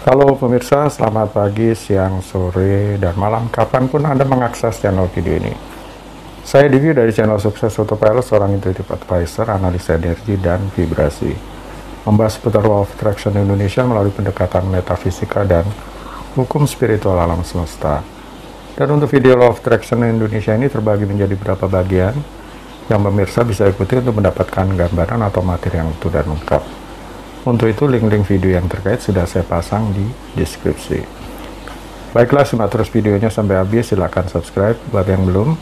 Halo pemirsa, selamat pagi, siang, sore, dan malam kapanpun Anda mengakses channel video ini. Saya Divi dari channel Sukses Autopilot, seorang intuitive advisor, analis energi, dan vibrasi. Membahas seputar Law of Attraction Indonesia melalui pendekatan metafisika dan hukum spiritual alam semesta. Dan untuk video Law of Attraction Indonesia ini terbagi menjadi beberapa bagian yang pemirsa bisa ikuti untuk mendapatkan gambaran atau materi yang utuh dan lengkap. Untuk itu, link-link video yang terkait sudah saya pasang di deskripsi. Baiklah, simak terus videonya sampai habis. Silahkan subscribe buat yang belum,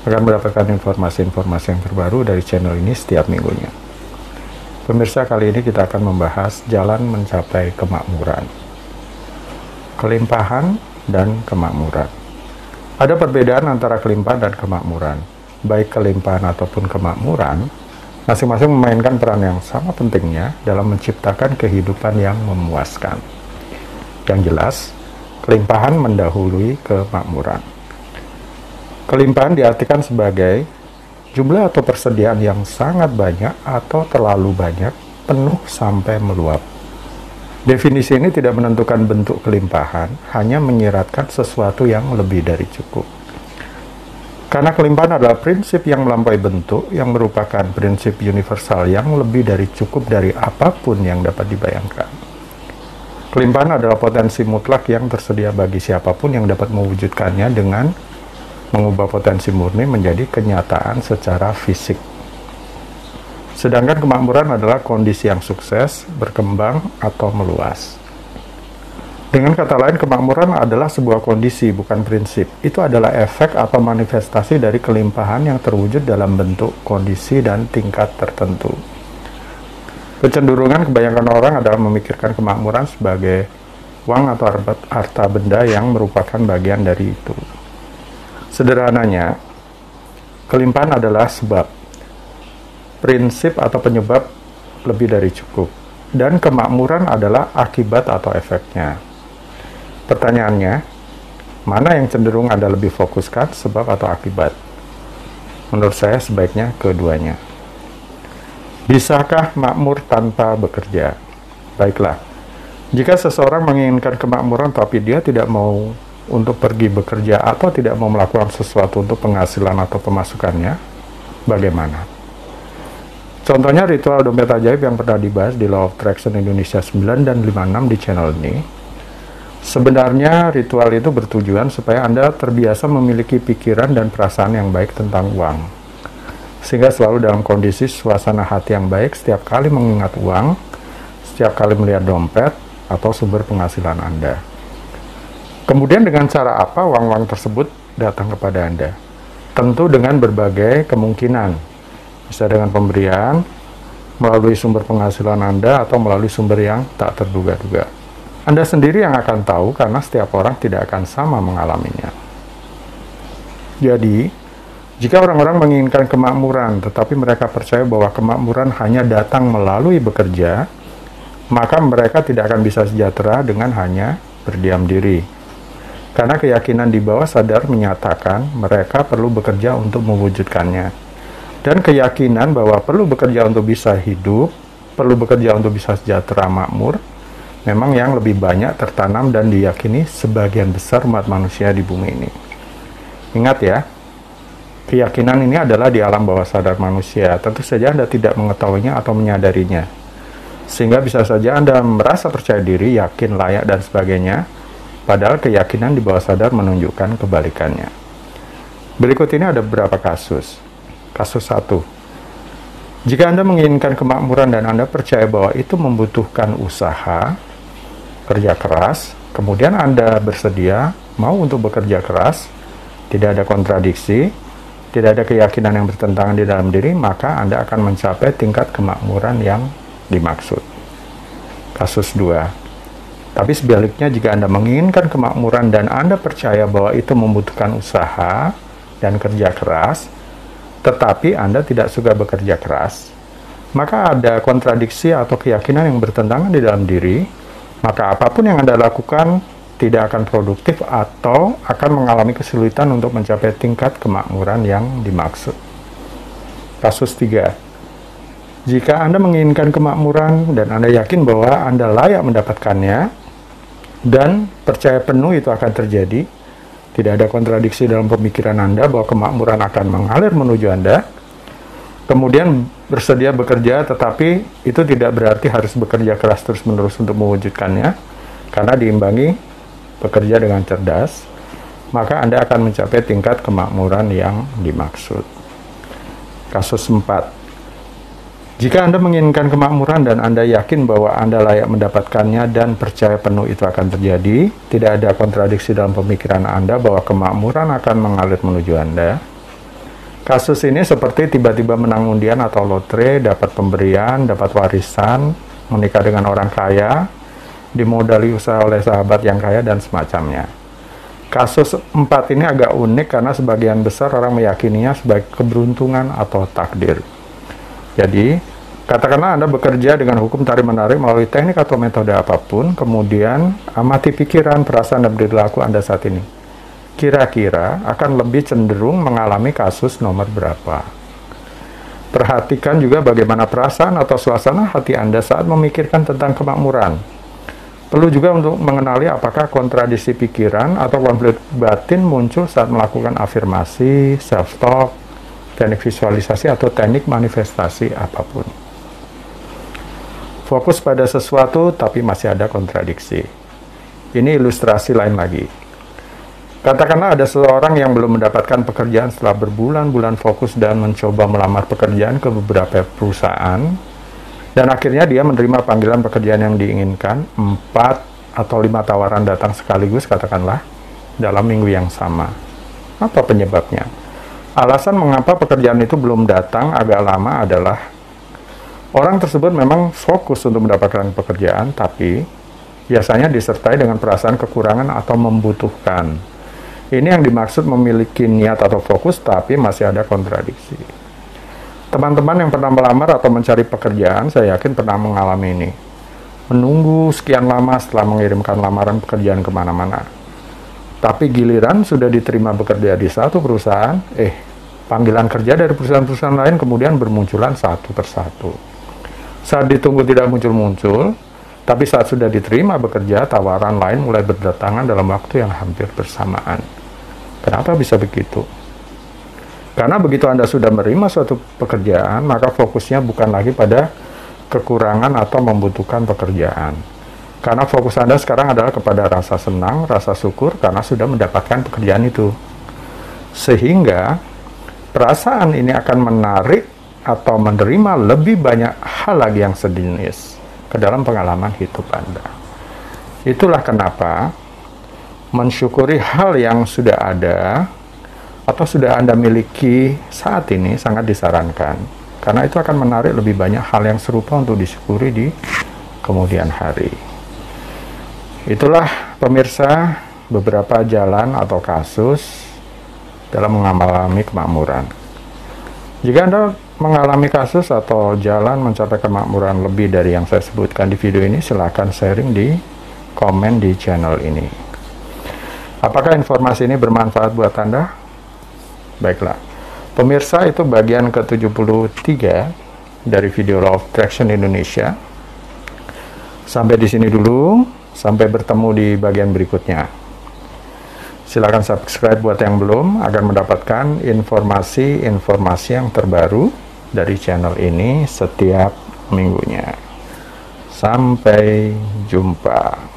akan mendapatkan informasi-informasi yang terbaru dari channel ini setiap minggunya. Pemirsa, kali ini kita akan membahas jalan mencapai kemakmuran. Kelimpahan dan kemakmuran. Ada perbedaan antara kelimpahan dan kemakmuran. Baik kelimpahan ataupun kemakmuran, masing-masing memainkan peran yang sama pentingnya dalam menciptakan kehidupan yang memuaskan. Yang jelas, kelimpahan mendahului kemakmuran. Kelimpahan diartikan sebagai jumlah atau persediaan yang sangat banyak atau terlalu banyak, penuh sampai meluap. Definisi ini tidak menentukan bentuk kelimpahan, hanya menyiratkan sesuatu yang lebih dari cukup. Karena kelimpahan adalah prinsip yang melampaui bentuk, yang merupakan prinsip universal yang lebih dari cukup dari apapun yang dapat dibayangkan. Kelimpahan adalah potensi mutlak yang tersedia bagi siapapun yang dapat mewujudkannya dengan mengubah potensi murni menjadi kenyataan secara fisik. Sedangkan kemakmuran adalah kondisi yang sukses, berkembang, atau meluas. Dengan kata lain, kemakmuran adalah sebuah kondisi, bukan prinsip. Itu adalah efek atau manifestasi dari kelimpahan yang terwujud dalam bentuk, kondisi, dan tingkat tertentu. Kecenderungan kebanyakan orang adalah memikirkan kemakmuran sebagai uang atau harta benda yang merupakan bagian dari itu. Sederhananya, kelimpahan adalah sebab, prinsip atau penyebab lebih dari cukup, dan kemakmuran adalah akibat atau efeknya. Pertanyaannya, mana yang cenderung Anda lebih fokuskan, sebab atau akibat? Menurut saya sebaiknya keduanya. Bisakah makmur tanpa bekerja? Baiklah, jika seseorang menginginkan kemakmuran tapi dia tidak mau untuk pergi bekerja atau tidak mau melakukan sesuatu untuk penghasilan atau pemasukannya, bagaimana? Contohnya ritual dompet ajaib yang pernah dibahas di Law of Attraction Indonesia 9 dan 56 di channel ini. Sebenarnya ritual itu bertujuan supaya Anda terbiasa memiliki pikiran dan perasaan yang baik tentang uang, sehingga selalu dalam kondisi suasana hati yang baik setiap kali mengingat uang, setiap kali melihat dompet atau sumber penghasilan Anda. Kemudian dengan cara apa uang-uang tersebut datang kepada Anda? Tentu dengan berbagai kemungkinan, bisa dengan pemberian, melalui sumber penghasilan Anda, atau melalui sumber yang tak terduga-duga. Anda sendiri yang akan tahu karena setiap orang tidak akan sama mengalaminya. Jadi, jika orang-orang menginginkan kemakmuran tetapi mereka percaya bahwa kemakmuran hanya datang melalui bekerja, maka mereka tidak akan bisa sejahtera dengan hanya berdiam diri. Karena keyakinan di bawah sadar menyatakan mereka perlu bekerja untuk mewujudkannya. Dan keyakinan bahwa perlu bekerja untuk bisa hidup, perlu bekerja untuk bisa sejahtera makmur, memang yang lebih banyak tertanam dan diyakini sebagian besar umat manusia di bumi ini. Ingat ya, keyakinan ini adalah di alam bawah sadar manusia. Tentu saja Anda tidak mengetahuinya atau menyadarinya. Sehingga bisa saja Anda merasa percaya diri, yakin, layak, dan sebagainya, padahal keyakinan di bawah sadar menunjukkan kebalikannya. Berikut ini ada beberapa kasus. Kasus 1. Jika Anda menginginkan kemakmuran dan Anda percaya bahwa itu membutuhkan usaha, kerja keras, kemudian Anda bersedia mau untuk bekerja keras, tidak ada kontradiksi, tidak ada keyakinan yang bertentangan di dalam diri, maka Anda akan mencapai tingkat kemakmuran yang dimaksud. Kasus 2. Tapi sebaliknya, jika Anda menginginkan kemakmuran dan Anda percaya bahwa itu membutuhkan usaha dan kerja keras, tetapi Anda tidak suka bekerja keras, maka ada kontradiksi atau keyakinan yang bertentangan di dalam diri, maka apapun yang Anda lakukan tidak akan produktif atau akan mengalami kesulitan untuk mencapai tingkat kemakmuran yang dimaksud. Kasus 3. Jika Anda menginginkan kemakmuran dan Anda yakin bahwa Anda layak mendapatkannya, dan percaya penuh itu akan terjadi. Tidak ada kontradiksi dalam pemikiran Anda bahwa kemakmuran akan mengalir menuju Anda. Kemudian bersedia bekerja, tetapi itu tidak berarti harus bekerja keras terus-menerus untuk mewujudkannya, karena diimbangi bekerja dengan cerdas, maka Anda akan mencapai tingkat kemakmuran yang dimaksud. Kasus 4. Jika Anda menginginkan kemakmuran dan Anda yakin bahwa Anda layak mendapatkannya dan percaya penuh itu akan terjadi, tidak ada kontradiksi dalam pemikiran Anda bahwa kemakmuran akan mengalir menuju Anda. Kasus ini seperti tiba-tiba menang undian atau lotre, dapat pemberian, dapat warisan, menikah dengan orang kaya, dimodali usaha oleh sahabat yang kaya, dan semacamnya. Kasus 4 ini agak unik karena sebagian besar orang meyakininya sebagai keberuntungan atau takdir. Jadi, katakanlah Anda bekerja dengan hukum tarik-menarik melalui teknik atau metode apapun, kemudian amati pikiran, perasaan, dan perilaku Anda saat ini. Kira-kira akan lebih cenderung mengalami kasus nomor berapa? Perhatikan juga bagaimana perasaan atau suasana hati Anda saat memikirkan tentang kemakmuran. Perlu juga untuk mengenali apakah kontradiksi pikiran atau konflik batin muncul saat melakukan afirmasi, self-talk, teknik visualisasi, atau teknik manifestasi apapun. Fokus pada sesuatu tapi masih ada kontradiksi. Ini ilustrasi lain lagi. Katakanlah ada seseorang yang belum mendapatkan pekerjaan setelah berbulan-bulan fokus dan mencoba melamar pekerjaan ke beberapa perusahaan, dan akhirnya dia menerima panggilan pekerjaan yang diinginkan. 4 atau 5 tawaran datang sekaligus, katakanlah, dalam minggu yang sama. Apa penyebabnya? Alasan mengapa pekerjaan itu belum datang agak lama adalah orang tersebut memang fokus untuk mendapatkan pekerjaan, tapi biasanya disertai dengan perasaan kekurangan atau membutuhkan. Ini yang dimaksud memiliki niat atau fokus, tapi masih ada kontradiksi. Teman-teman yang pernah melamar atau mencari pekerjaan, saya yakin pernah mengalami ini. Menunggu sekian lama setelah mengirimkan lamaran pekerjaan kemana-mana. Tapi giliran sudah diterima bekerja di satu perusahaan, panggilan kerja dari perusahaan-perusahaan lain kemudian bermunculan satu persatu. Saat ditunggu tidak muncul-muncul, tapi saat sudah diterima bekerja, tawaran lain mulai berdatangan dalam waktu yang hampir bersamaan. Kenapa bisa begitu? Karena begitu Anda sudah menerima suatu pekerjaan, maka fokusnya bukan lagi pada kekurangan atau membutuhkan pekerjaan. Karena fokus Anda sekarang adalah kepada rasa senang, rasa syukur karena sudah mendapatkan pekerjaan itu. Sehingga perasaan ini akan menarik atau menerima lebih banyak hal lagi yang sejenis ke dalam pengalaman hidup Anda. Itulah kenapa mensyukuri hal yang sudah ada atau sudah Anda miliki saat ini sangat disarankan. Karena itu akan menarik lebih banyak hal yang serupa untuk disyukuri di kemudian hari. Itulah pemirsa beberapa jalan atau kasus dalam mengalami kemakmuran. Jika Anda mengalami kasus atau jalan mencapai kemakmuran lebih dari yang saya sebutkan di video ini, silakan sharing di komen di channel ini. Apakah informasi ini bermanfaat buat Anda? Baiklah. Pemirsa, itu bagian ke-73 dari video Law of Attraction Indonesia. Sampai di sini dulu. Sampai bertemu di bagian berikutnya. Silakan subscribe buat yang belum agar mendapatkan informasi-informasi yang terbaru dari channel ini setiap minggunya. Sampai jumpa.